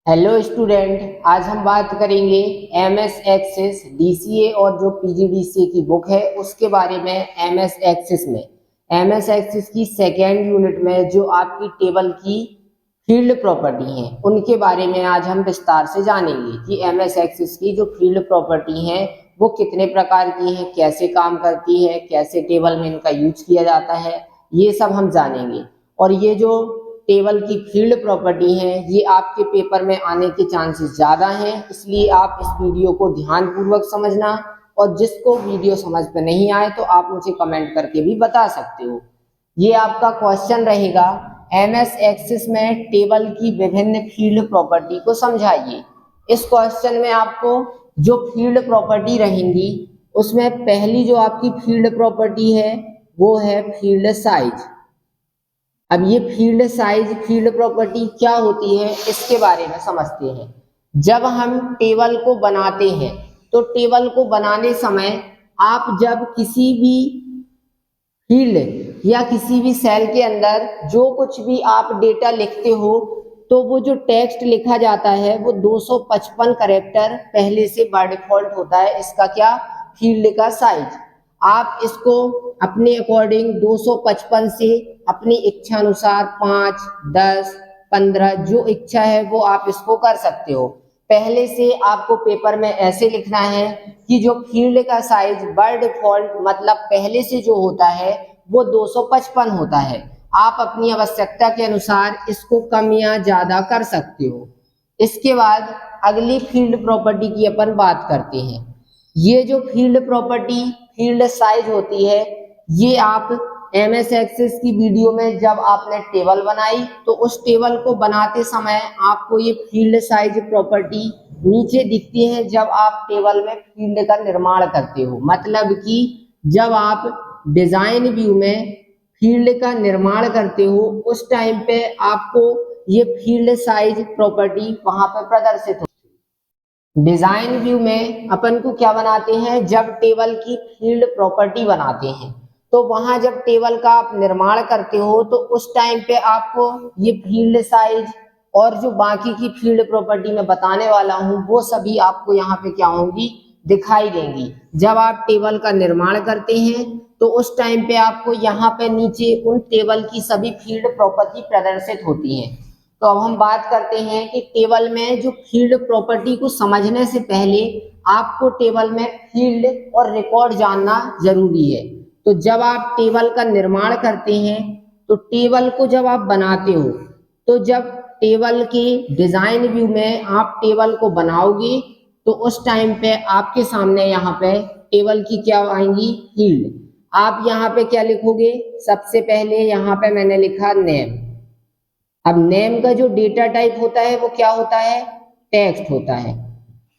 Hello student, आज हम बात करेंगे एमएस एक्सेस डीसीए और जो पीजीडीसीए की बुक है उसके बारे में। एमएस एक्सेस की सेकेंड यूनिट में जो आपकी टेबल की फील्ड प्रॉपर्टी हैं उनके बारे में आज हम विस्तार से जानेंगे कि एमएस एक्सेस की जो फील्ड प्रॉपर्टी हैं वो कितने प्रकार की हैं, कैसे काम करती है, कैसे टेबल में इनका यूज किया जाता है, ये सब हम जानेंगे। और ये जो टेबल की फील्ड प्रॉपर्टी है ये आपके पेपर में आने के चांसेस ज़्यादा हैं, इसलिए आप इस वीडियो को ध्यानपूर्वक समझना। और जिसको वीडियो समझ में नहीं आए तो आप मुझे कमेंट करके भी बता सकते हो। ये आपका क्वेश्चन रहेगा, एमएस एक्सेस में टेबल की विभिन्न फील्ड प्रॉपर्टी को समझाइए। इस क्वेश्चन में आपको जो फील्ड प्रॉपर्टी रहेंगी उसमें पहली जो आपकी फील्ड प्रॉपर्टी है वो है फील्ड साइज। अब ये फील्ड प्रॉपर्टी क्या होती है इसके बारे में समझते हैं। जब हम टेबल को बनाते हैं तो टेबल को बनाने समय आप जब किसी भी फील्ड या किसी भी सेल के अंदर जो कुछ भी आप डेटा लिखते हो तो वो जो टेक्स्ट लिखा जाता है वो 255 कैरेक्टर पहले से बाय डिफॉल्ट होता है। इसका क्या, फील्ड का साइज। आप इसको अपने अकॉर्डिंग 255 से अपनी इच्छा अनुसार 5, 10, 15 जो इच्छा है वो आप इसको कर सकते हो। पहले से आपको पेपर में ऐसे लिखना है कि जो फील्ड का साइज बाय डिफॉल्ट मतलब पहले से जो होता है वो 255 होता है। आप अपनी आवश्यकता के अनुसार इसको कम या ज्यादा कर सकते हो। इसके बाद अगली फील्ड प्रॉपर्टी की अपन बात करते हैं। ये जो फील्ड प्रॉपर्टी फील्ड साइज होती है ये आप एमएस एक्सेस की वीडियो में जब आपने टेबल बनाई तो उस टेबल को बनाते समय आपको ये फील्ड साइज प्रॉपर्टी नीचे दिखती है जब आप टेबल में फील्ड का निर्माण करते हो। मतलब कि जब आप डिजाइन व्यू में फील्ड का निर्माण करते हो उस टाइम पे आपको ये फील्ड साइज प्रॉपर्टी वहां पर प्रदर्शित हो। डिजाइन व्यू में अपन को क्या बनाते हैं, जब टेबल की फील्ड प्रॉपर्टी बनाते हैं तो वहां जब टेबल का आप निर्माण करते हो तो उस टाइम पे आपको ये फील्ड साइज और जो बाकी की फील्ड प्रॉपर्टी मैं बताने वाला हूं वो सभी आपको यहाँ पे क्या होंगी, दिखाई देंगी। जब आप टेबल का निर्माण करते हैं तो उस टाइम पे आपको यहाँ पे नीचे उन टेबल की सभी फील्ड प्रॉपर्टी प्रदर्शित होती हैं। तो अब हम बात करते हैं कि टेबल में जो फील्ड प्रॉपर्टी को समझने से पहले आपको टेबल में फील्ड और रिकॉर्ड जानना जरूरी है। तो जब आप टेबल का निर्माण करते हैं तो टेबल को जब आप बनाते हो तो जब टेबल के डिजाइन व्यू में आप टेबल को बनाओगे तो उस टाइम पे आपके सामने यहाँ पे टेबल की क्या आएंगी, फील्ड। आप यहाँ पे क्या लिखोगे, सबसे पहले यहाँ पे मैंने लिखा नेम। अब नेम का जो डेटा टाइप होता है वो क्या होता है, टेक्स्ट होता है।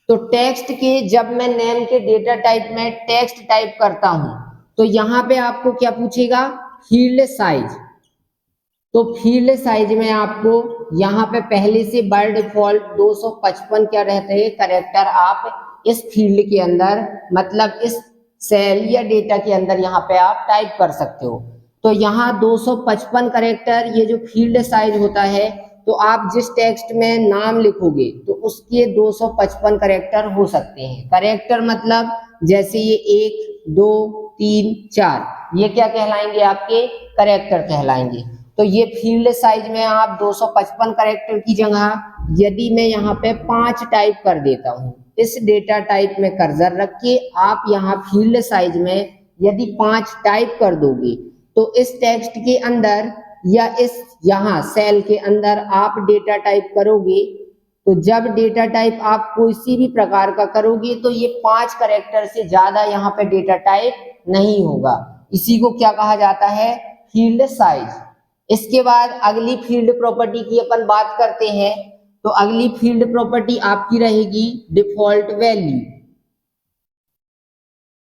तो टेक्स्ट के जब मैं नेम के डेटा टाइप में टेक्स्ट टाइप करता हूं तो यहाँ पे आपको क्या पूछेगा, फील्ड साइज। तो फील्ड साइज में आपको यहाँ पे पहले से बाय डिफॉल्ट 255 क्या रहते हैं कैरेक्टर आप इस फील्ड के अंदर मतलब इस सेल या डेटा के अंदर यहाँ पे आप टाइप कर सकते हो। तो यहाँ 255 कैरेक्टर ये जो फील्ड साइज होता है तो आप जिस टेक्स्ट में नाम लिखोगे तो उसके 255 कैरेक्टर हो सकते हैं। कैरेक्टर मतलब जैसे ये 1, 2, 3, 4 ये क्या कहलाएंगे, आपके कैरेक्टर कहलाएंगे। तो ये फील्ड साइज में आप 255 कैरेक्टर की जगह यदि मैं यहाँ पे 5 टाइप कर देता हूँ, इस डेटा टाइप में कर्सर रख के आप यहाँ फील्ड साइज में यदि 5 टाइप कर दोगे तो इस टेक्स्ट के अंदर या इस यहाँ सेल के अंदर आप डेटा टाइप करोगे तो जब डेटा टाइप आप किसी भी प्रकार का करोगे तो ये 5 कैरेक्टर से ज्यादा यहाँ पे डेटा टाइप नहीं होगा। इसी को क्या कहा जाता है, फील्ड साइज। इसके बाद अगली फील्ड प्रॉपर्टी की अपन बात करते हैं। तो अगली फील्ड प्रॉपर्टी आपकी रहेगी डिफॉल्ट वैल्यू।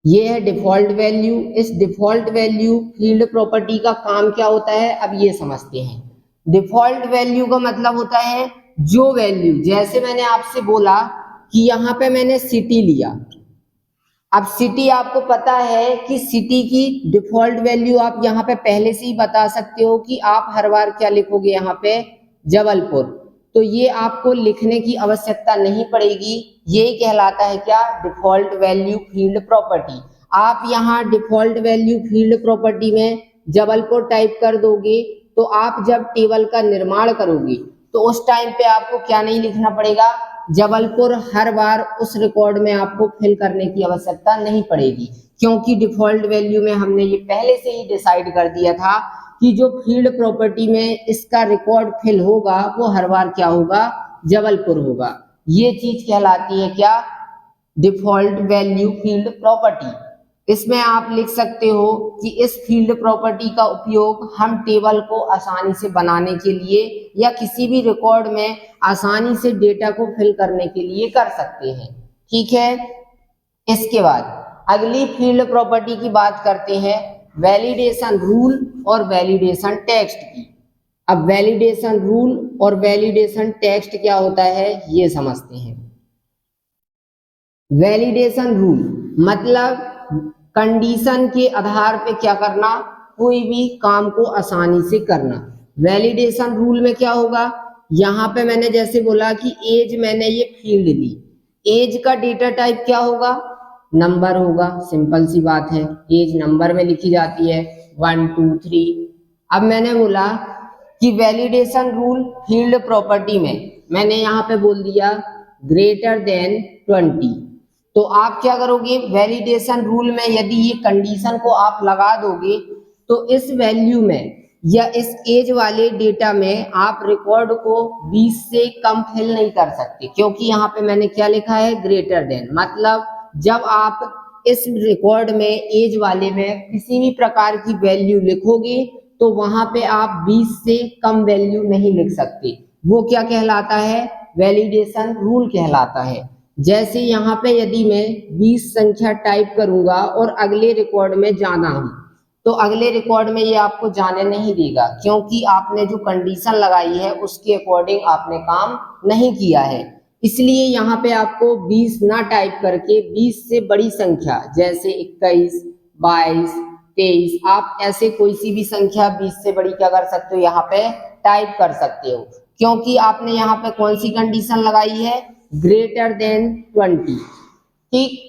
ये है डिफॉल्ट वैल्यू। इस डिफॉल्ट वैल्यू फील्ड प्रॉपर्टी का काम क्या होता है, अब ये समझते हैं। डिफॉल्ट वैल्यू का मतलब होता है जो वैल्यू, जैसे मैंने आपसे बोला कि यहाँ पे मैंने सिटी लिया। अब सिटी आपको पता है कि सिटी की डिफॉल्ट वैल्यू आप यहाँ पे पहले से ही बता सकते हो कि आप हर बार क्या लिखोगे, यहाँ पे जबलपुर। तो ये आपको लिखने की आवश्यकता नहीं पड़ेगी। ये कहलाता है क्या, डिफॉल्ट वैल्यू फील्ड प्रॉपर्टी। आप यहाँ डिफॉल्ट वैल्यू फील्ड प्रॉपर्टी में जबलपुर टाइप कर दोगे तो आप जब टेबल का निर्माण करोगे तो उस टाइम पे आपको क्या नहीं लिखना पड़ेगा, जबलपुर हर बार उस रिकॉर्ड में आपको फिल करने की आवश्यकता नहीं पड़ेगी, क्योंकि डिफॉल्ट वैल्यू में हमने ये पहले से ही डिसाइड कर दिया था कि जो फील्ड प्रॉपर्टी में इसका रिकॉर्ड फिल होगा वो हर बार क्या होगा, जबलपुर होगा। ये चीज कहलाती है क्या, डिफॉल्ट वैल्यू फील्ड प्रॉपर्टी। इसमें आप लिख सकते हो कि इस फील्ड प्रॉपर्टी का उपयोग हम टेबल को आसानी से बनाने के लिए या किसी भी रिकॉर्ड में आसानी से डेटा को फिल करने के लिए कर सकते हैं। ठीक है, इसके बाद अगली फील्ड प्रॉपर्टी की बात करते हैं, वैलिडेशन रूल और वैलिडेशन टेक्स्ट की। अब वैलिडेशन रूल और वैलिडेशन टेक्स्ट क्या होता है ये समझते हैं। वैलिडेशन रूल मतलब कंडीशन के आधार पे क्या करना, कोई भी काम को आसानी से करना। वैलिडेशन रूल में क्या होगा, यहाँ पे मैंने जैसे बोला कि एज, मैंने ये फील्ड ली, एज का डेटा टाइप क्या होगा, नंबर होगा। सिंपल सी बात है, एज नंबर में लिखी जाती है 1 2 3। अब मैंने बोला कि वैलिडेशन रूल फील्ड प्रॉपर्टी में मैंने यहाँ पे बोल दिया ग्रेटर देन 20, तो आप क्या करोगे, वैलिडेशन रूल में यदि ये कंडीशन को आप लगा दोगे तो इस वैल्यू में या इस एज वाले डेटा में आप रिकॉर्ड को 20 से कम फिल नहीं कर सकते, क्योंकि यहाँ पे मैंने क्या लिखा है, ग्रेटर देन। मतलब जब आप इस रिकॉर्ड में एज वाले में किसी भी प्रकार की वैल्यू लिखोगे तो वहां पे आप 20 से कम वैल्यू नहीं लिख सकते। वो क्या कहलाता है, वैलिडेशन रूल कहलाता है। जैसे यहाँ पे यदि मैं 20 संख्या टाइप करूंगा और अगले रिकॉर्ड में जाना हूं तो अगले रिकॉर्ड में ये आपको जाने नहीं देगा, क्योंकि आपने जो कंडीशन लगाई है उसके अकॉर्डिंग आपने काम नहीं किया है। इसलिए यहाँ पे आपको 20 ना टाइप करके 20 से बड़ी संख्या जैसे 21 22 23, आप ऐसे कोई सी भी संख्या 20 से बड़ी क्या कर सकते हो, यहाँ पे टाइप कर सकते हो, क्योंकि आपने यहाँ पे कौन सी कंडीशन लगाई है, ग्रेटर देन 20। ठीक,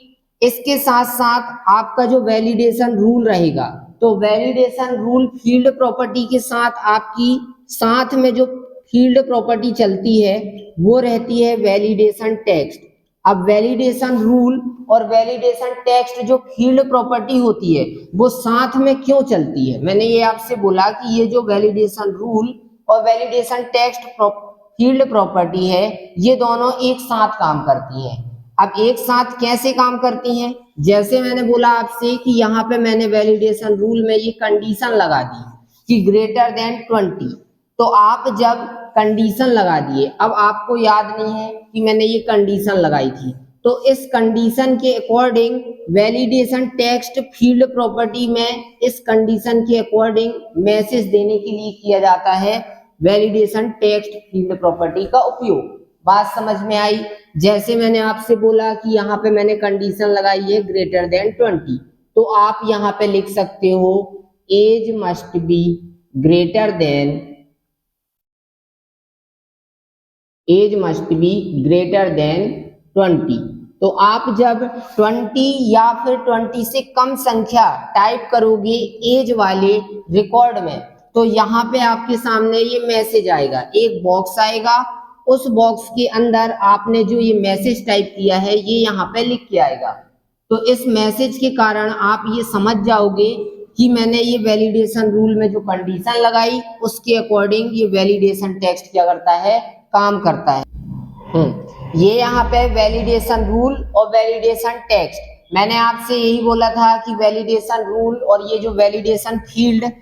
इसके साथ साथ आपका जो वैलिडेशन रूल रहेगा, तो वैलिडेशन रूल फील्ड प्रॉपर्टी के साथ आपकी साथ में जो फील्ड प्रॉपर्टी चलती है वो रहती है वैलिडेशन टेक्स्ट। अब वैलिडेशन रूल और वैलिडेशन टेक्स्ट जो फील्ड प्रॉपर्टी होती है वो साथ में क्यों चलती है, मैंने ये आपसे बोला कि ये जो वैलिडेशन रूल और वैलिडेशन टेक्स्ट फील्ड प्रॉपर्टी है ये दोनों एक साथ काम करती हैं। अब एक साथ कैसे काम करती हैं, जैसे मैंने बोला आपसे कि यहाँ पे मैंने वैलिडेशन रूल में ये कंडीशन लगा दी कि ग्रेटर देन 20, तो आप जब कंडीशन लगा दिए, अब आपको याद नहीं है कि मैंने ये कंडीशन लगाई थी, तो इस कंडीशन के according validation text field property में इस कंडीशन के अकॉर्डिंग मैसेज देने के लिए किया जाता है वैलिडेशन टेक्स्ट फील्ड प्रॉपर्टी का उपयोग। बात समझ में आई। जैसे मैंने आपसे बोला कि यहाँ पे मैंने कंडीशन लगाई है ग्रेटर देन 20, तो आप यहाँ पे लिख सकते हो age must be greater than, age must be greater than 20। तो आप जब 20 या फिर 20 से कम संख्या टाइप करोगे एज वाले रिकॉर्ड में तो यहाँ पे आपके सामने ये मैसेज आएगा, एक बॉक्स आएगा, उस बॉक्स के अंदर आपने जो ये मैसेज टाइप किया है ये यहाँ पे लिख के आएगा। तो इस मैसेज के कारण आप ये समझ जाओगे कि मैंने ये वैलिडेशन रूल में जो कंडीशन लगाई उसके अकॉर्डिंग ये वैलिडेशन टेक्स्ट क्या करता है, काम करता है। ये यहाँ पे वैलिडेशन रूल और वैलिडेशन टेक्स्ट, मैंने आपसे यही बोला था कि वैलिडेशन रूल और ये जो validation field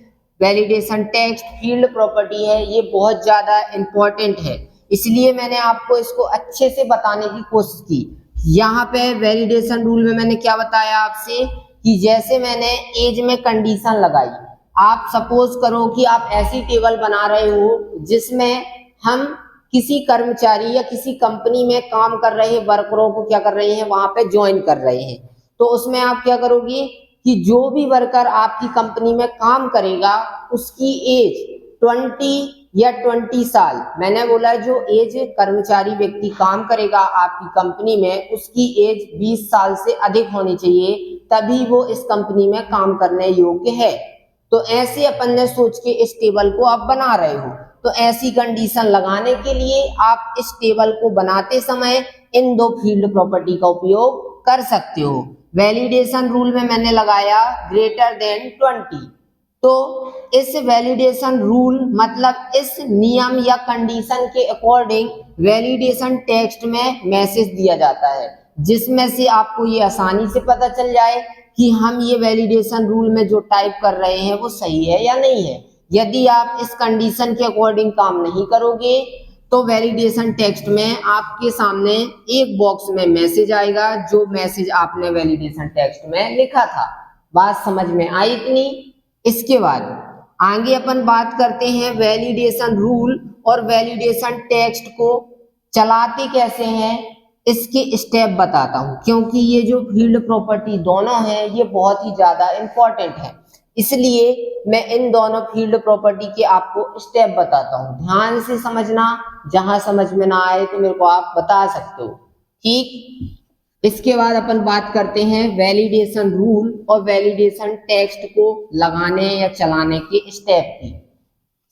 validation text field property है ये बहुत ज्यादा इंपॉर्टेंट है, इसलिए मैंने आपको इसको अच्छे से बताने की कोशिश की। यहाँ पे वैलिडेशन रूल में मैंने क्या बताया आपसे कि जैसे मैंने एज में कंडीशन लगाई, आप सपोज करो कि आप ऐसी टेबल बना रहे हो जिसमें हम किसी कर्मचारी या किसी कंपनी में काम कर रहे वर्करों को क्या कर रहे हैं, वहां पे ज्वाइन कर रहे हैं, तो उसमें आप क्या करोगे कि जो भी वर्कर आपकी कंपनी में काम करेगा उसकी एज 20 या 20 साल, मैंने बोला जो एज कर्मचारी व्यक्ति काम करेगा आपकी कंपनी में उसकी एज 20 साल से अधिक होनी चाहिए, तभी वो इस कंपनी में काम करने योग्य है। तो ऐसे अपन ने सोच के इस टेबल को आप बना रहे हो, तो ऐसी कंडीशन लगाने के लिए आप इस टेबल को बनाते समय इन दो फील्ड प्रॉपर्टी का उपयोग कर सकते हो। वैलिडेशन रूल में मैंने लगाया ग्रेटर देन 20, तो इस वैलिडेशन रूल मतलब इस नियम या कंडीशन के अकॉर्डिंग वैलिडेशन टेक्स्ट में मैसेज दिया जाता है, जिसमें से आपको ये आसानी से पता चल जाए कि हम ये वैलिडेशन रूल में जो टाइप कर रहे हैं वो सही है या नहीं है। यदि आप इस कंडीशन के अकॉर्डिंग काम नहीं करोगे तो वैलिडेशन टेक्स्ट में आपके सामने एक बॉक्स में मैसेज आएगा, जो मैसेज आपने वैलिडेशन टेक्स्ट में लिखा था। बात समझ में आई इतनी? इसके बाद आगे अपन बात करते हैं वैलिडेशन रूल और वैलिडेशन टेक्स्ट को चलाते कैसे हैं, इसके स्टेप बताता हूं, क्योंकि ये जो फील्ड प्रॉपर्टी दोनों हैं ये बहुत ही ज्यादा इंपॉर्टेंट है, इसलिए मैं इन दोनों फील्ड प्रॉपर्टी के आपको स्टेप बताता हूं। ध्यान से समझना, जहां समझ में ना आए तो मेरे को आप बता सकते हो, ठीक। इसके बाद अपन बात करते हैं वैलिडेशन रूल और वैलिडेशन टेक्स्ट को लगाने या चलाने के स्टेप की।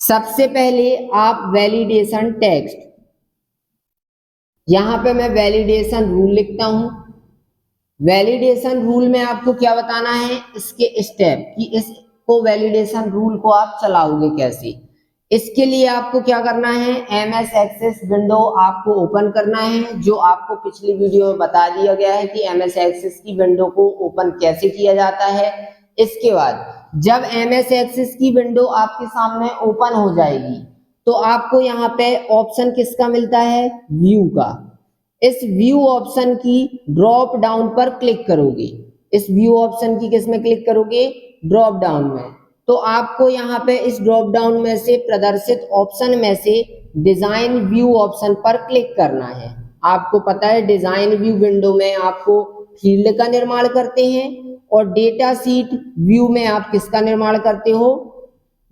सबसे पहले आप वैलिडेशन टेक्स्ट, यहां पे मैं वैलिडेशन रूल लिखता हूं। वैलिडेशन रूल में आपको क्या बताना है, इसके स्टेप कि इसको वैलिडेशन रूल को आप चलाओगे कैसे। इसके लिए आपको क्या करना है, MS एक्सेस विंडो आपको ओपन करना है, जो आपको पिछली वीडियो में बता दिया गया है कि MS एक्सेस की विंडो को ओपन कैसे किया जाता है। इसके बाद जब MS एक्सेस की विंडो आपके सामने ओपन हो जाएगी तो आपको यहाँ पे ऑप्शन किसका मिलता है, व्यू का। इस व्यू ऑप्शन की ड्रॉप डाउन पर क्लिक करोगे, इस व्यू ऑप्शन की किस में क्लिक करोगे, ड्रॉप डाउन में। तो आपको यहाँ पे इस ड्रॉप डाउन में से प्रदर्शित ऑप्शन में से डिजाइन व्यू ऑप्शन पर क्लिक करना है। आपको पता है डिजाइन व्यू विंडो में आपको फील्ड का निर्माण करते हैं और डेटा सीट व्यू में आप किसका निर्माण करते हो,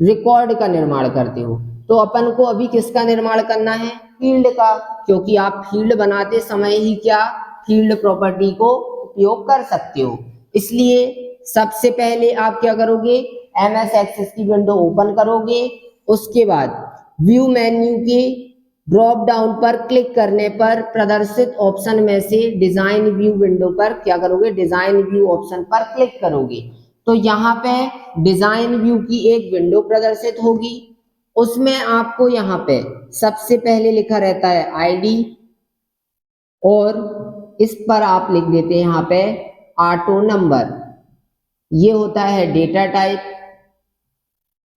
रिकॉर्ड का निर्माण करते हो। तो अपन को अभी किसका निर्माण करना है, फील्ड का, क्योंकि आप फील्ड बनाते समय ही क्या फील्ड प्रॉपर्टी को उपयोग कर सकते हो। इसलिए सबसे पहले आप क्या करोगे, MS एक्सेस की विंडो ओपन करोगे, उसके बाद व्यू मेन्यू के ड्रॉप डाउन पर क्लिक करने पर प्रदर्शित ऑप्शन में से डिजाइन व्यू विंडो पर क्या करोगे, डिजाइन व्यू ऑप्शन पर क्लिक करोगे। तो यहाँ पे डिजाइन व्यू की एक विंडो प्रदर्शित होगी, उसमें आपको यहाँ पे सबसे पहले लिखा रहता है ID और इस पर आप लिख देते हैं यहाँ पे ऑटो नंबर, ये होता है डेटा टाइप।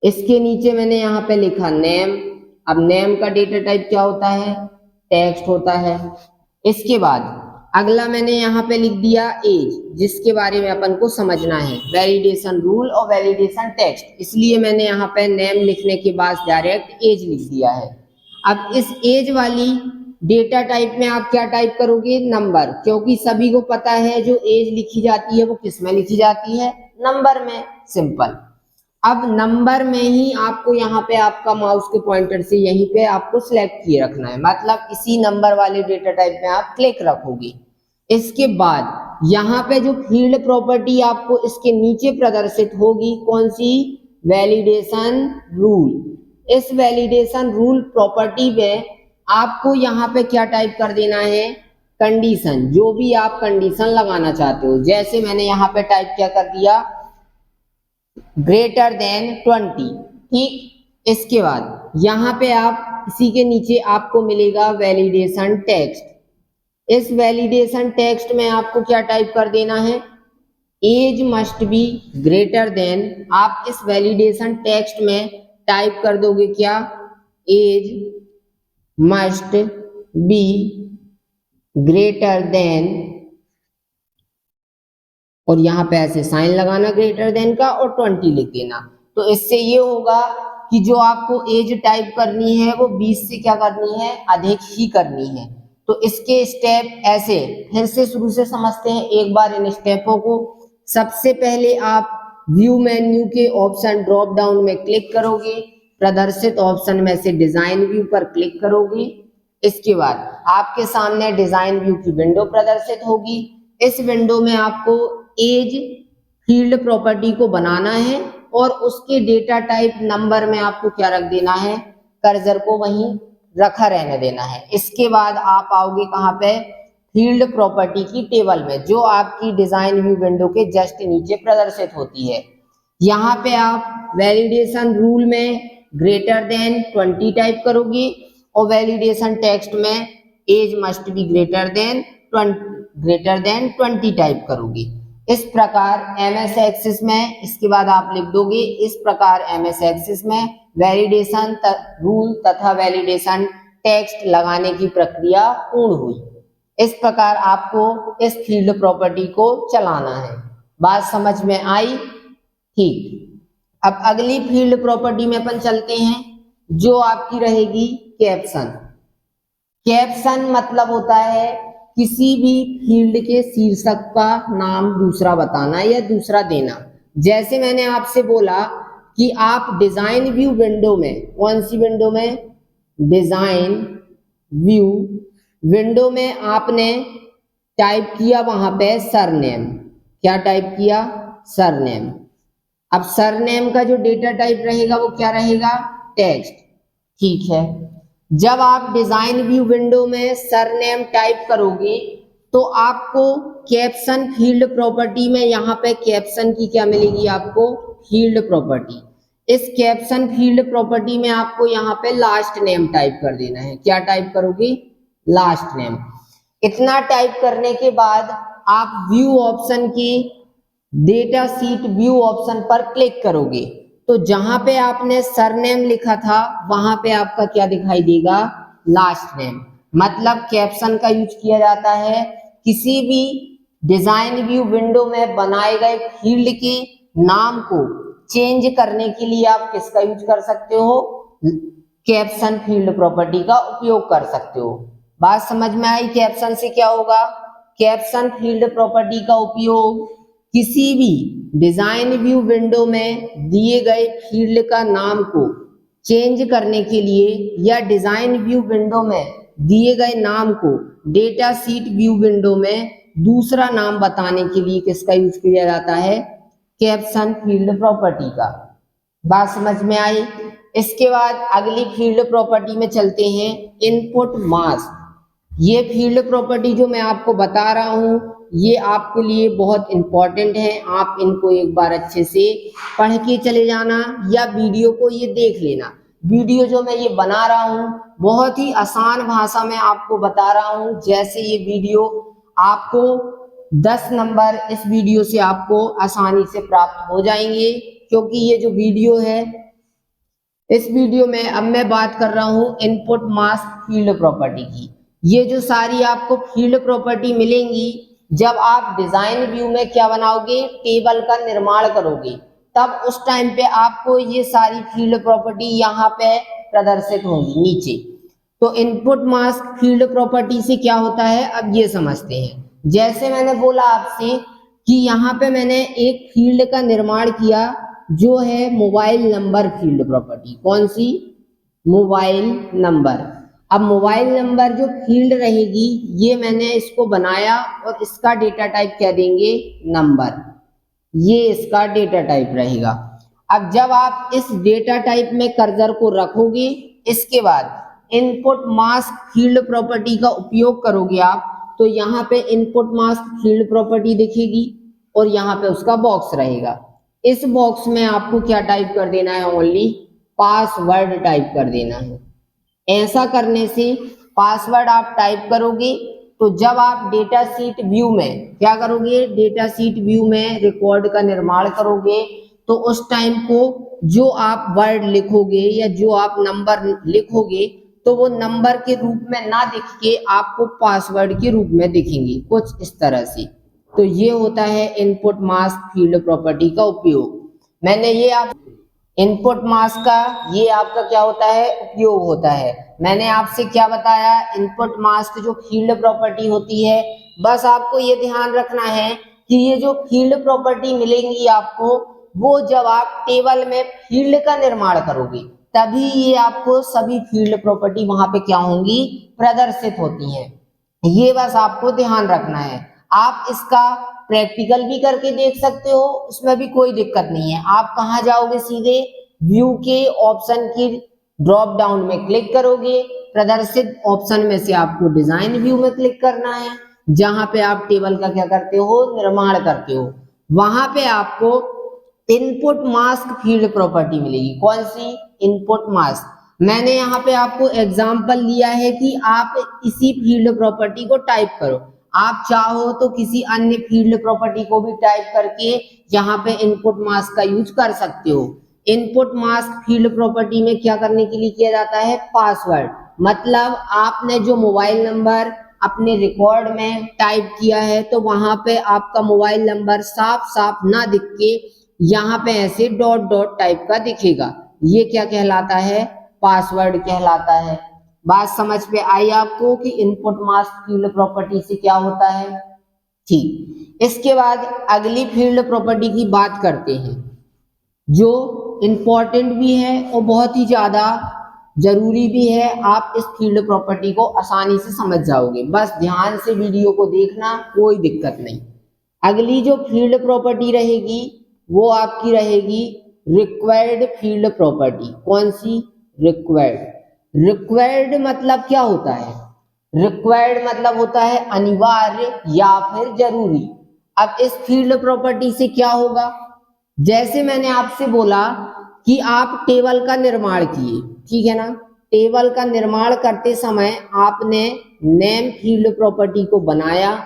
इसके नीचे मैंने यहाँ पे लिखा नेम, अब नेम का डेटा टाइप क्या होता है, टेक्स्ट होता है। इसके बाद अगला मैंने यहाँ पे लिख दिया एज, जिसके बारे में अपन को समझना है, वैलिडेशन रूल और वैलिडेशन टेक्स्ट, इसलिए मैंने यहाँ पे नेम लिखने के बाद डायरेक्ट एज लिख दिया है। अब इस एज वाली डेटा टाइप में आप क्या टाइप करोगे, नंबर, क्योंकि सभी को पता है जो एज लिखी जाती है वो किस में लिखी जाती है, नंबर में, सिंपल। अब नंबर में ही आपको यहाँ पे आपका माउस के पॉइंटर से यहीं पे आपको सिलेक्ट किए रखना है, मतलब इसी नंबर वाले डेटा टाइप में आप क्लिक रखोगे। इसके बाद यहाँ पे जो फील्ड प्रॉपर्टी आपको इसके नीचे प्रदर्शित होगी, कौन सी, वैलिडेशन रूल। इस वैलिडेशन रूल प्रॉपर्टी में आपको यहाँ पे क्या टाइप कर देना है, कंडीशन, जो भी आप कंडीशन लगाना चाहते हो। जैसे मैंने यहाँ पे टाइप क्या कर दिया, ग्रेटर देन 20, ठीक। इसके बाद यहाँ पे आप इसी के नीचे आपको मिलेगा वैलिडेशन टेक्स्ट। इस वैलिडेशन टेक्स्ट में आपको क्या टाइप कर देना है, age must be greater than, आप इस वैलिडेशन टेक्स्ट में टाइप कर दोगे क्या, age must be greater than, और यहाँ पे ऐसे साइन लगाना ग्रेटर देन का और 20 लिख देना। तो इससे ये होगा कि जो आपको एज टाइप करनी है वो 20 से क्या करनी है, अधिक ही करनी है। तो इसके स्टेप ऐसे फिर से शुरू से समझते हैं एक बार इन स्टेपों को। सबसे पहले आप व्यू मेन्यू के ऑप्शन ड्रॉप डाउन में क्लिक करोगे, प्रदर्शित ऑप्शन में से डिजाइन व्यू पर क्लिक करोगे। इसके बाद आपके सामने डिजाइन व्यू की विंडो प्रदर्शित होगी। इस विंडो में आपको एज फील्ड प्रॉपर्टी को बनाना है और उसके डेटा टाइप नंबर में आपको क्या रख देना है, कर्सर को वहीं रखा रहने देना है। इसके बाद आप आओगे कहाँ पे, फील्ड प्रॉपर्टी की टेबल में, जो आपकी डिजाइन व्यू विंडो के जस्ट नीचे प्रदर्शित होती है। यहाँ पे आप वैलिडेशन रूल में ग्रेटर देन 20 टाइप करोगे और वैलिडेशन टेक्स्ट में age must be greater than 20 type करोगे। इस प्रकार एमएस एक्सिस में, इसके बाद आप लिख दोगे इस प्रकार एमएस एक्सिस में वैलिडेशन रूल तथा वैलिडेशन टेक्स्ट लगाने की प्रक्रिया पूर्ण हुई। इस प्रकार आपको इस फील्ड प्रॉपर्टी को चलाना है। बात समझ में आई? ठीक। अब अगली फील्ड प्रॉपर्टी में अपन चलते हैं, जो आपकी रहेगी कैप्शन। कैप्शन मतलब होता है किसी भी फील्ड के शीर्षक का नाम दूसरा बताना या दूसरा देना। जैसे मैंने आपसे बोला कि आप डिजाइन व्यू विंडो में, कौन सी विंडो में, डिजाइन व्यू विंडो में आपने टाइप किया वहां पे सरनेम। क्या टाइप किया? सरनेम। अब सरनेम का जो डेटा टाइप रहेगा वो क्या रहेगा? टेक्स्ट। ठीक है। जब आप डिजाइन व्यू विंडो में सरनेम टाइप करोगे तो आपको कैप्शन फील्ड प्रॉपर्टी में यहाँ पे कैप्शन की क्या मिलेगी आपको? Field property. इस कैप्शन फील्ड प्रॉपर्टी में आपको यहाँ पे लास्ट नेम टाइप कर देना है। क्या टाइप करोगे? Last name. इतना टाइप करने के बाद आप व्यू ऑप्शन की डेटा सीट व्यू ऑप्शन पर क्लिक करोगे तो जहां पे आपने सरनेम लिखा था वहां पे आपका क्या दिखाई देगा? Last name. मतलब कैप्शन का यूज किया जाता है किसी भी डिजाइन व्यू विंडो में बनाए गए फील्ड के नाम को चेंज करने के लिए आप किसका यूज कर सकते हो? कैप्शन फील्ड प्रॉपर्टी का उपयोग कर सकते हो। बात समझ में आई? कैप्शन से क्या होगा? कैप्शन फील्ड प्रॉपर्टी का उपयोग किसी भी डिजाइन व्यू विंडो में दिए गए फील्ड का नाम को चेंज करने के लिए या डिजाइन व्यू विंडो में दिए गए नाम को डेटा सीट व्यू विंडो में दूसरा नाम बताने के लिए किसका यूज किया जाता है? कैप्शन फील्ड प्रॉपर्टी का। बात समझ में आई? इसके बाद अगली फील्ड प्रॉपर्टी में चलते हैं, इनपुट मास्क। ये फील्ड प्रॉपर्टी जो मैं आपको बता रहा हूं ये आपके लिए बहुत इंपॉर्टेंट है। आप इनको एक बार अच्छे से पढ़ के चले जाना या वीडियो को ये देख लेना। वीडियो जो मैं ये बना रहा हूँ बहुत ही आसान भाषा में आपको बता रहा हूँ। जैसे ये वीडियो आपको 10 नंबर इस वीडियो से आपको आसानी से प्राप्त हो जाएंगे, क्योंकि ये जो वीडियो है इस वीडियो में अब मैं बात कर रहा हूँ इनपुट मास्क फील्ड प्रॉपर्टी की। ये जो सारी आपको फील्ड प्रॉपर्टी मिलेंगी जब आप डिजाइन व्यू में क्या बनाओगे? टेबल का निर्माण करोगे, तब उस टाइम पे आपको ये सारी फील्ड प्रॉपर्टी यहाँ पे प्रदर्शित होंगी नीचे। तो इनपुट मास्क फील्ड प्रॉपर्टी से क्या होता है अब ये समझते हैं। जैसे मैंने बोला आपसे कि यहाँ पे मैंने एक फील्ड का निर्माण किया जो है मोबाइल नंबर फील्ड प्रॉपर्टी। कौन सी? Mobile number. अब मोबाइल नंबर जो फील्ड रहेगी ये मैंने इसको बनाया और इसका डेटा टाइप क्या देंगे? नंबर। ये इसका डेटा टाइप रहेगा। अब जब आप इस डेटा टाइप में कर्सर को रखोगे, इसके बाद इनपुट मास्क फील्ड प्रॉपर्टी का उपयोग करोगे आप, तो यहाँ पे इनपुट मास्क फील्ड प्रॉपर्टी दिखेगी और यहाँ पे उसका बॉक्स रहेगा। इस बॉक्स में आपको क्या टाइप कर देना है? ओनली पासवर्ड टाइप कर देना है। ऐसा करने से पासवर्ड आप टाइप करोगे तो जब आप डेटा सीट व्यू में क्या करोगे? डेटा सीट व्यू में रिकॉर्ड का निर्माण करोगे तो उस टाइम को जो आप वर्ड लिखोगे या जो आप नंबर लिखोगे तो वो नंबर के रूप में ना दिख के आपको पासवर्ड के रूप में दिखेंगे, कुछ इस तरह से। तो ये होता है इनपुट मास्क फील्ड प्रॉपर्टी का उपयोग। मैंने ये आप इनपुट मास्क का ये आपका क्या होता है? उपयोग होता है। मैंने आपसे क्या बताया? इनपुट मास्क जो फील्ड प्रॉपर्टी होती है, बस आपको ये ध्यान रखना है कि ये जो फील्ड प्रॉपर्टी मिलेंगी आपको वो जब आप टेबल में फील्ड का निर्माण करोगे तभी ये आपको सभी फील्ड प्रॉपर्टी वहां पे क्या होंगी, प्रदर्शित होती हैं। ये बस आपको ध्यान रखना है। आप इसका प्रैक्टिकल भी करके देख सकते हो, उसमें भी कोई दिक्कत नहीं है। आप कहाँ जाओगे, सीधे व्यू के ऑप्शन की ड्रॉप डाउन में क्लिक करोगे, प्रदर्शित ऑप्शन में से आपको डिजाइन व्यू में क्लिक करना है, जहां पे आप टेबल का क्या करते हो, निर्माण करते हो। वहां पे आपको इनपुट मास्क फील्ड प्रॉपर्टी मिलेगी। कौन सी, इनपुट मास्क। मैंने यहाँ पे आपको एग्जाम्पल लिया है कि आप इसी फील्ड प्रॉपर्टी को टाइप करो। आप चाहो तो किसी अन्य फील्ड प्रॉपर्टी को भी टाइप करके यहाँ पे इनपुट मास्क का यूज कर सकते हो। इनपुट मास्क फील्ड प्रॉपर्टी में क्या करने के लिए किया जाता है, पासवर्ड। मतलब आपने जो मोबाइल नंबर अपने रिकॉर्ड में टाइप किया है, तो वहां पे आपका मोबाइल नंबर साफ साफ ना दिख के यहाँ पे ऐसे डॉट डॉट टाइप का दिखेगा। ये क्या कहलाता है, पासवर्ड कहलाता है। बात समझ पे आई आपको कि इनपुट मास्क फील्ड प्रॉपर्टी से क्या होता है। ठीक, इसके बाद अगली फील्ड प्रॉपर्टी की बात करते हैं, जो इंपॉर्टेंट भी है और बहुत ही ज्यादा जरूरी भी है। आप इस फील्ड प्रॉपर्टी को आसानी से समझ जाओगे, बस ध्यान से वीडियो को देखना, कोई दिक्कत नहीं। अगली जो फील्ड प्रॉपर्टी रहेगी वो आपकी रहेगी रिक्वायर्ड फील्ड प्रॉपर्टी। कौन सी, रिक्वायर्ड। रिक्वायर्ड मतलब क्या होता है, रिक्वायर्ड मतलब होता है अनिवार्य या फिर जरूरी। अब इस फील्ड प्रॉपर्टी से क्या होगा, जैसे मैंने आपसे बोला कि आप टेबल का निर्माण किए, ठीक है ना। टेबल का निर्माण करते समय आपने नेम फील्ड प्रॉपर्टी को बनाया।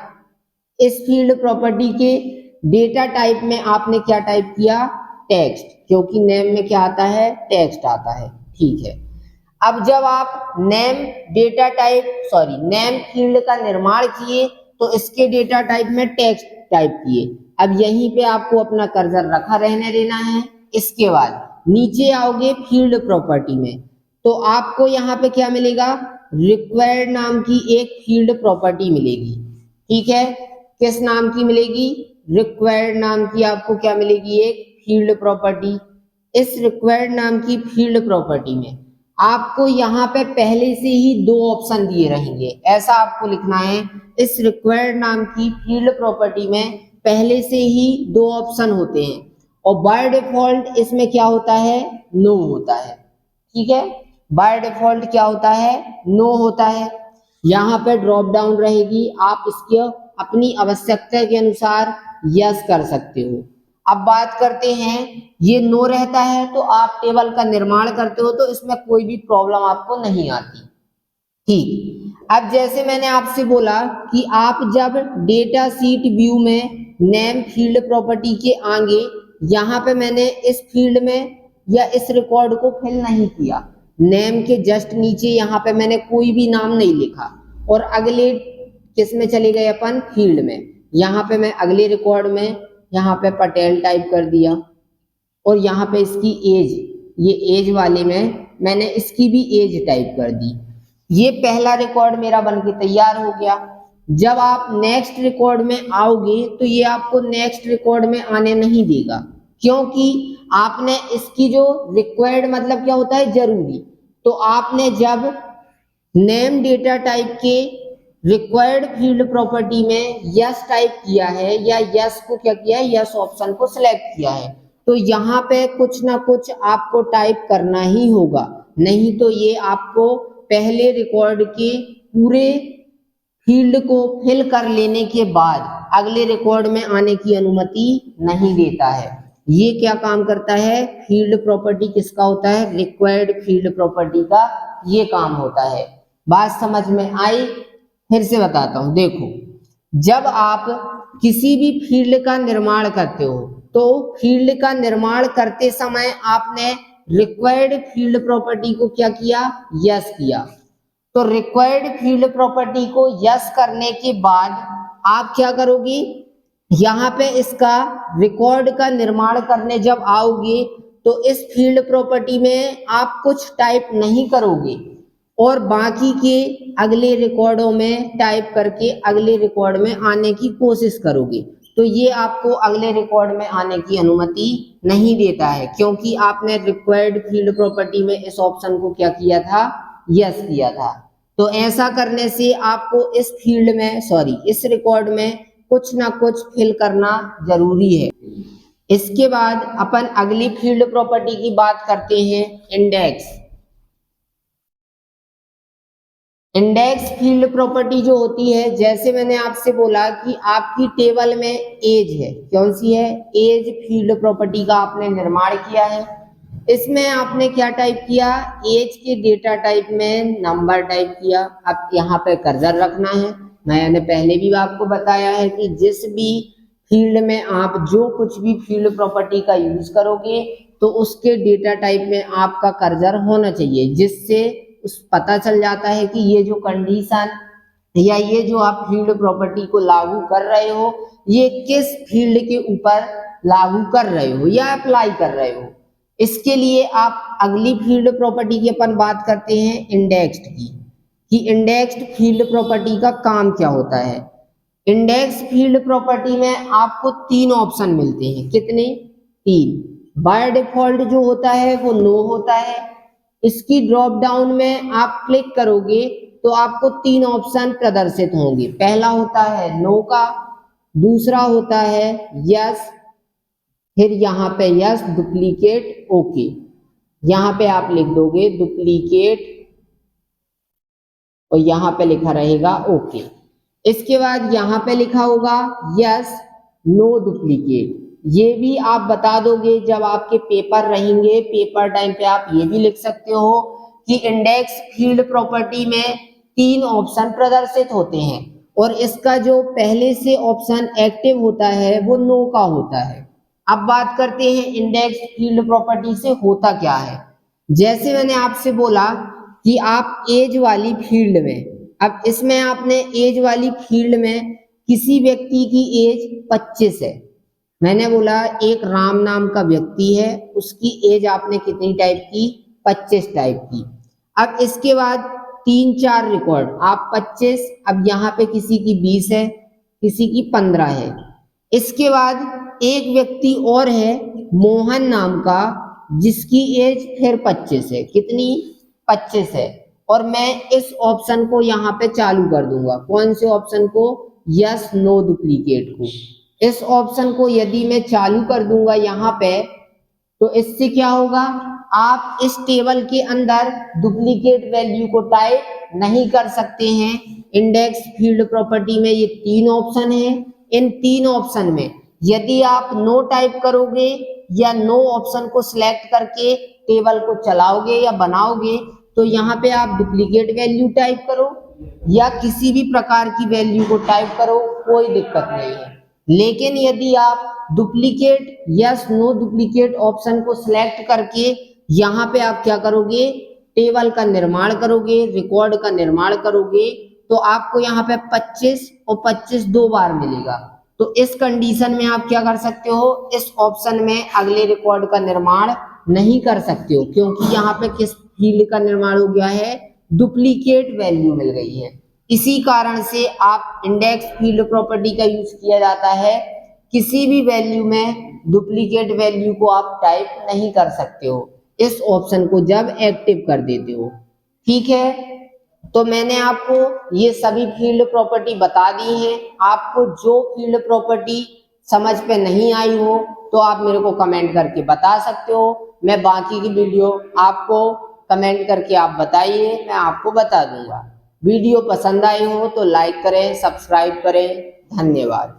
इस फील्ड प्रॉपर्टी के डेटा टाइप में आपने क्या टाइप किया, टेक्स्ट, क्योंकि नेम में क्या आता है, टेक्स्ट आता है। ठीक है, अब जब आप नेम फील्ड का निर्माण किए तो इसके डेटा टाइप में टेक्स्ट टाइप किए। अब यहीं पे आपको अपना कर्सर रखा रहने देना है। इसके बाद नीचे आओगे फील्ड प्रॉपर्टी में, तो आपको यहाँ पे क्या मिलेगा, रिक्वायर्ड नाम की एक फील्ड प्रॉपर्टी मिलेगी। ठीक है, किस नाम की मिलेगी, रिक्वायर्ड नाम की आपको क्या मिलेगी, एक फील्ड प्रॉपर्टी। इस रिक्वायर्ड नाम की फील्ड प्रॉपर्टी में आपको यहाँ पे पहले से ही दो ऑप्शन दिए रहेंगे। ऐसा आपको लिखना है, इस रिक्वायर्ड नाम की फील्ड प्रॉपर्टी में पहले से ही दो ऑप्शन होते हैं, और बाय डिफॉल्ट इसमें क्या होता है, नो होता है। ठीक है, बाय डिफॉल्ट क्या होता है, नो होता है। यहाँ पे ड्रॉप डाउन रहेगी, आप इसके अपनी आवश्यकता के अनुसार यस कर सकते हो। अब बात करते हैं, ये नो रहता है तो आप टेबल का निर्माण करते हो तो इसमें कोई भी प्रॉब्लम आपको नहीं आती। ठीक, अब जैसे मैंने आपसे बोला कि आप जब डेटा सीट व्यू में नेम फील्ड प्रॉपर्टी के आगे, यहाँ पे मैंने इस फील्ड में या इस रिकॉर्ड को फिल नहीं किया, नेम के जस्ट नीचे यहाँ पे मैंने कोई भी नाम नहीं लिखा, और अगले किस में चले गए अपन, फील्ड में। यहाँ पे मैं अगले रिकॉर्ड में यहाँ पे पटेल टाइप कर दिया, और यहाँ पे इसकी एज, ये एज वाले में मैंने इसकी भी एज टाइप कर दी। ये पहला रिकॉर्ड मेरा बनके तैयार हो गया। जब आप नेक्स्ट रिकॉर्ड में आओगे तो ये आपको नेक्स्ट रिकॉर्ड में आने नहीं देगा, क्योंकि आपने इसकी जो रिक्वायर्ड मतलब क्या होता है, जरूरी। तो आपने जब नेम डेटा टाइप के रिक्वायर्ड फील्ड प्रॉपर्टी में यस टाइप किया है, या यस को क्या किया है, यस ऑप्शन को सिलेक्ट किया है, तो यहाँ पे कुछ ना कुछ आपको टाइप करना ही होगा, नहीं तो ये आपको पहले रिकॉर्ड के पूरे फील्ड को फिल कर लेने के बाद अगले रिकॉर्ड में आने की अनुमति नहीं देता है। ये क्या काम करता है, फील्ड प्रॉपर्टी किसका होता है, रिक्वायर्ड फील्ड प्रॉपर्टी का ये काम होता है। बात समझ में आई, फिर से बताता हूं, देखो, जब आप किसी भी फील्ड का निर्माण करते हो तो फील्ड का निर्माण करते समय आपने रिक्वायर्ड फील्ड प्रॉपर्टी को क्या किया, यस किया। तो रिक्वायर्ड फील्ड प्रॉपर्टी को यस करने के बाद आप क्या करोगे, यहाँ पे इसका रिकॉर्ड का निर्माण करने जब आओगे तो इस फील्ड प्रॉपर्टी में आप कुछ टाइप नहीं करोगे, और बाकी के अगले रिकॉर्डों में टाइप करके अगले रिकॉर्ड में आने की कोशिश करोगे। तो ये आपको अगले रिकॉर्ड में आने की अनुमति नहीं देता है, क्योंकि आपने रिक्वायर्ड फील्ड प्रॉपर्टी में इस ऑप्शन को क्या किया था, यस किया था। तो ऐसा करने से आपको इस फील्ड में इस रिकॉर्ड में कुछ ना कुछ फिल करना जरूरी है। इसके बाद अपन अगली फील्ड प्रॉपर्टी की बात करते हैं, इंडेक्स। इंडेक्स फील्ड प्रॉपर्टी जो होती है, जैसे मैंने आपसे बोला कि आपकी टेबल में एज है, कौन सी है, एज फील्ड प्रॉपर्टी का आपने निर्माण किया है। इसमें आपने क्या टाइप किया, एज के डेटा टाइप में नंबर टाइप किया। अब यहाँ पे कर्सर रखना है। मैंने पहले भी आपको बताया है कि जिस भी फील्ड में आप जो कुछ भी फील्ड प्रॉपर्टी का यूज करोगे तो उसके डेटा टाइप में आपका कर्सर होना चाहिए, जिससे उस पता चल जाता है कि ये जो कंडीशन या ये जो आप फील्ड प्रॉपर्टी को लागू कर रहे हो ये किस फील्ड के ऊपर लागू कर रहे हो या अप्लाई कर रहे हो। इसके लिए आप अगली फील्ड प्रॉपर्टी की अपन बात करते हैं, इंडेक्स्ड की, कि इंडेक्स्ड फील्ड प्रॉपर्टी का काम क्या होता है। इंडेक्स फील्ड प्रॉपर्टी में आपको 3 ऑप्शन मिलते हैं, कितने, 3। बाय डिफॉल्ट जो होता है वो नो होता है। इसकी ड्रॉप डाउन में आप क्लिक करोगे तो आपको 3 ऑप्शन प्रदर्शित होंगे। पहला होता है नो का, दूसरा होता है यस, फिर यहाँ पे यस डुप्लीकेट ओके, यहाँ पे आप लिख दोगे डुप्लीकेट और यहाँ पे लिखा रहेगा ओके। इसके बाद यहाँ पे लिखा होगा यस नो डुप्लीकेट, ये भी आप बता दोगे जब आपके पेपर रहेंगे। पेपर टाइम पे आप ये भी लिख सकते हो कि इंडेक्स फील्ड प्रॉपर्टी में 3 ऑप्शन प्रदर्शित होते हैं और इसका जो पहले से ऑप्शन एक्टिव होता है वो नो का होता है। अब बात करते हैं इंडेक्स फील्ड प्रॉपर्टी से होता क्या है। जैसे मैंने आपसे बोला कि आप एज वाली फील्ड में, अब इसमें आपने एज वाली फील्ड में किसी व्यक्ति की एज 25 है। मैंने बोला एक राम नाम का व्यक्ति है, उसकी एज आपने कितनी टाइप की, 25 टाइप की। अब इसके बाद 3-4 रिकॉर्ड आप 25, अब यहाँ पे किसी की 20 है, किसी की 15 है। इसके बाद एक व्यक्ति और है मोहन नाम का, जिसकी एज फिर 25 है, कितनी, 25 है। और मैं इस ऑप्शन को यहाँ पे चालू कर दूंगा, कौन से ऑप्शन को, यस नो डुप्लीकेट को। इस ऑप्शन को यदि मैं चालू कर दूंगा यहाँ पे, तो इससे क्या होगा, आप इस टेबल के अंदर डुप्लीकेट वैल्यू को टाइप नहीं कर सकते हैं। इंडेक्स फील्ड प्रॉपर्टी में ये 3 ऑप्शन है। इन 3 ऑप्शन में यदि आप नो टाइप करोगे या नो ऑप्शन को सिलेक्ट करके टेबल को चलाओगे या बनाओगे, तो यहाँ पे आप डुप्लीकेट वैल्यू टाइप करो या किसी भी प्रकार की वैल्यू को टाइप करो, कोई दिक्कत नहीं है। लेकिन यदि आप duplicate yes no duplicate option को सिलेक्ट करके यहाँ पे आप क्या करोगे, टेबल का निर्माण करोगे, रिकॉर्ड का निर्माण करोगे, तो आपको यहाँ पे 25 और 25 2 बार मिलेगा। तो इस कंडीशन में आप क्या कर सकते हो, इस ऑप्शन में अगले रिकॉर्ड का निर्माण नहीं कर सकते हो, क्योंकि यहाँ पे किस फील्ड का निर्माण हो गया है, डुप्लीकेट वैल्यू मिल गई है। इसी कारण से आप इंडेक्स फील्ड प्रॉपर्टी का यूज किया जाता है, किसी भी वैल्यू में डुप्लीकेट वैल्यू को आप टाइप नहीं कर सकते हो इस ऑप्शन को जब एक्टिव कर देते हो। ठीक है, तो मैंने आपको ये सभी फील्ड प्रॉपर्टी बता दी है। आपको जो फील्ड प्रॉपर्टी समझ पे नहीं आई हो तो आप मेरे को कमेंट करके बता सकते हो। मैं बाकी की वीडियो आपको कमेंट करके आप बताइए, मैं आपको बता दूंगा। वीडियो पसंद आई हो तो लाइक करें, सब्सक्राइब करें। धन्यवाद।